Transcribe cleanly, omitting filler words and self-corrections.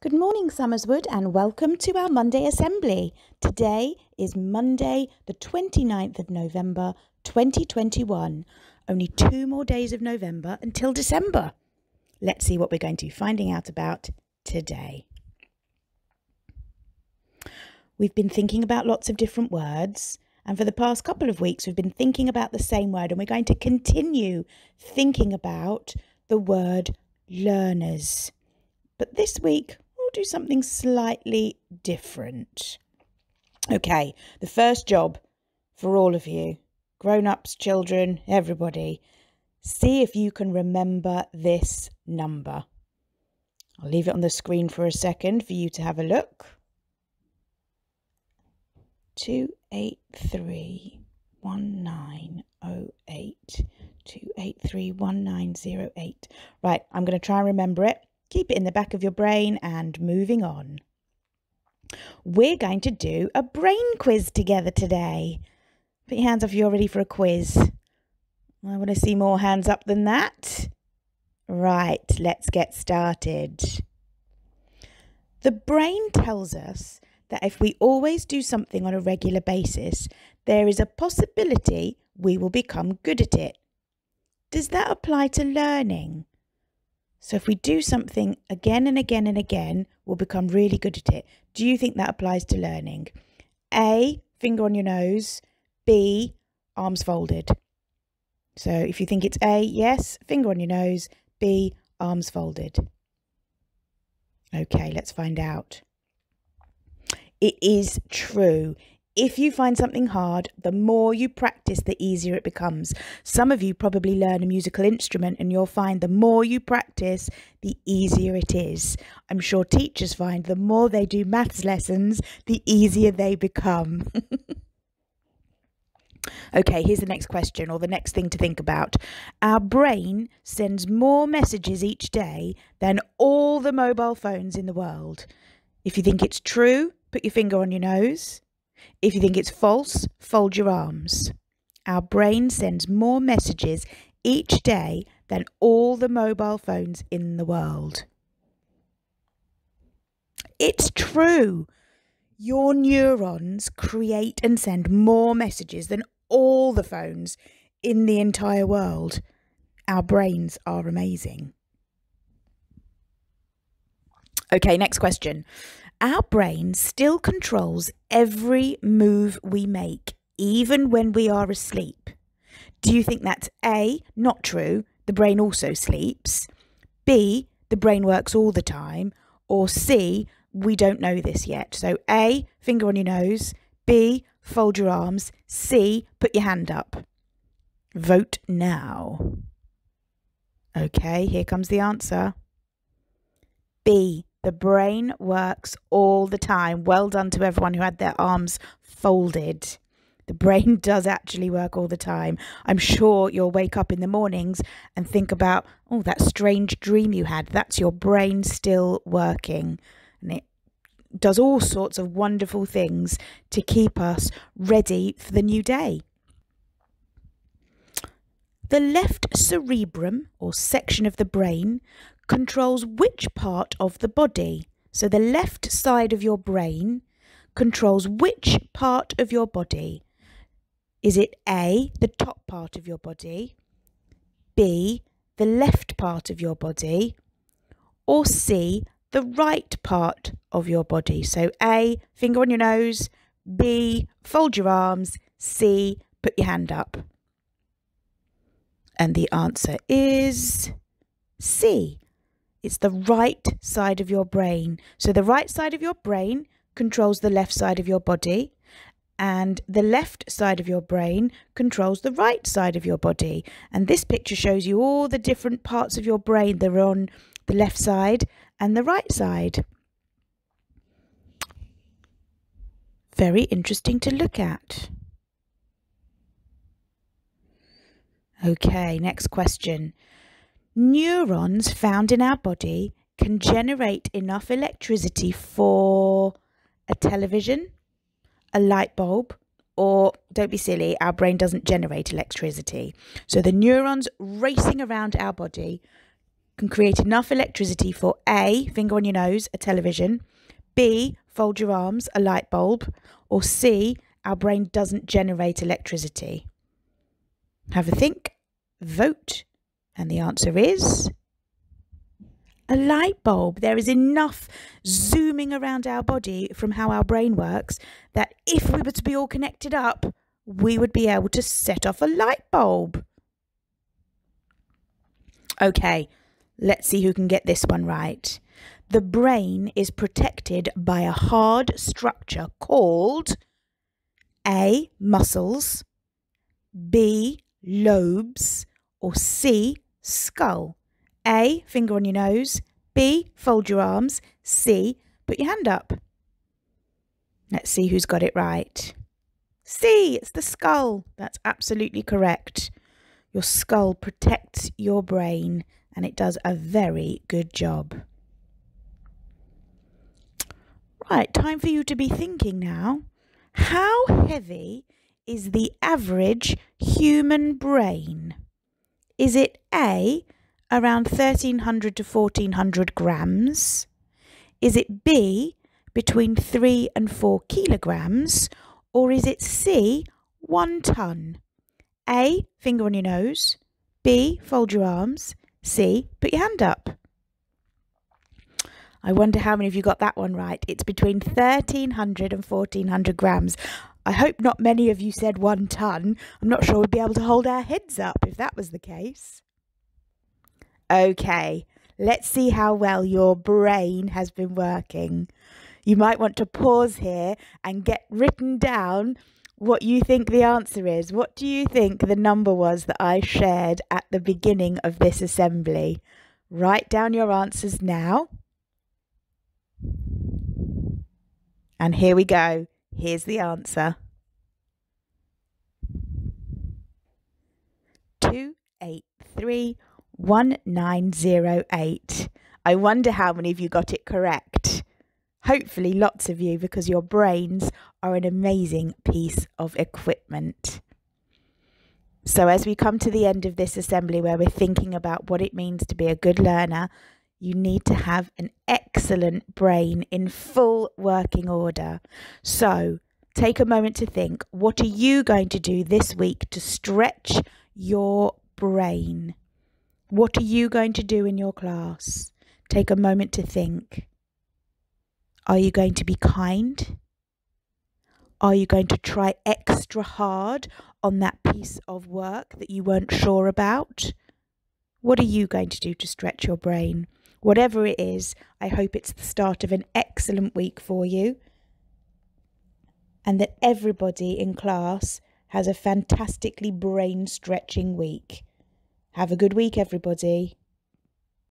Good morning, Summerswood, and welcome to our Monday Assembly. Today is Monday, the 29th of November, 2021. Only 2 more days of November until December. Let's see what we're going to be finding out about today. We've been thinking about lots of different words, and for the past couple of weeks, we've been thinking about the same word, and we're going to continue thinking about the word learners. But this week, do something slightly different. Okay, the first job for all of you, grown-ups, children, everybody, see if you can remember this number. I'll leave it on the screen for a second for you to have a look. 2831908. 2831908. Right, I'm going to try and remember it. Keep it in the back of your brain and moving on. We're going to do a brain quiz together today. Put your hands up if you're ready for a quiz. I want to see more hands up than that. Right, let's get started. The brain tells us that if we always do something on a regular basis, there is a possibility we will become good at it. Does that apply to learning? So if we do something again and again and again, we'll become really good at it. Do you think that applies to learning? A, finger on your nose. B, arms folded. So if you think it's A, yes, finger on your nose. B, arms folded. Okay, let's find out. It is true. If you find something hard, the more you practice, the easier it becomes. Some of you probably learn a musical instrument and you'll find the more you practice, the easier it is. I'm sure teachers find the more they do maths lessons, the easier they become. Okay, here's the next question, or the next thing to think about. Our brain sends more messages each day than all the mobile phones in the world. If you think it's true, put your finger on your nose. If you think it's false, fold your arms. Our brain sends more messages each day than all the mobile phones in the world. It's true. Your neurons create and send more messages than all the phones in the entire world. Our brains are amazing. Okay, next question. Our brain still controls every move we make, even when we are asleep. Do you think that's A, not true, the brain also sleeps, B, the brain works all the time, or C, we don't know this yet? So A, finger on your nose, B, fold your arms, C, put your hand up. Vote now. Okay, here comes the answer. B. The brain works all the time. Well done to everyone who had their arms folded. The brain does actually work all the time. I'm sure you'll wake up in the mornings and think about, oh, that strange dream you had. That's your brain still working. And it does all sorts of wonderful things to keep us ready for the new day. The left cerebrum, or section of the brain, controls which part of the body? So the left side of your brain controls which part of your body? Is it A, the top part of your body, B, the left part of your body, or C, the right part of your body? So A, finger on your nose, B, fold your arms, C, put your hand up. And the answer is C. It's the right side of your brain. So the right side of your brain controls the left side of your body, and the left side of your brain controls the right side of your body. And this picture shows you all the different parts of your brain that are on the left side and the right side. Very interesting to look at. Okay, next question. Neurons found in our body can generate enough electricity for a television, a light bulb, or, don't be silly, our brain doesn't generate electricity. So the neurons racing around our body can create enough electricity for A, finger on your nose, a television, B, fold your arms, a light bulb, or C, our brain doesn't generate electricity? Have a think, vote, and the answer is a light bulb. There is enough zooming around our body from how our brain works that if we were to be all connected up, we would be able to set off a light bulb. Okay, let's see who can get this one right. The brain is protected by a hard structure called A, muscles, B, lobes, or C, skull. A, finger on your nose, B, fold your arms, C, put your hand up. Let's see who's got it right. C, it's the skull. That's absolutely correct. Your skull protects your brain and it does a very good job. Right, time for you to be thinking now. How heavy is the average human brain? Is it A, around 1,300 to 1,400 grams? Is it B, between 3 and 4 kilograms? Or is it C, 1 ton? A, finger on your nose. B, fold your arms. C, put your hand up. I wonder how many of you got that one right. It's between 1,300 and 1,400 grams. I hope not many of you said 1 ton. I'm not sure we'd be able to hold our heads up if that was the case. Okay, let's see how well your brain has been working. You might want to pause here and get written down what you think the answer is. What do you think the number was that I shared at the beginning of this assembly? Write down your answers now. And here we go. Here's the answer. 2831908. I wonder how many of you got it correct. Hopefully lots of you, because your brains are an amazing piece of equipment. So as we come to the end of this assembly where we're thinking about what it means to be a good learner, you need to have an excellent brain in full working order. So take a moment to think, what are you going to do this week to stretch your brain? What are you going to do in your class? Take a moment to think. Are you going to be kind? Are you going to try extra hard on that piece of work that you weren't sure about? What are you going to do to stretch your brain? Whatever it is, I hope it's the start of an excellent week for you, and that everybody in class has a fantastically brain-stretching week. Have a good week, everybody.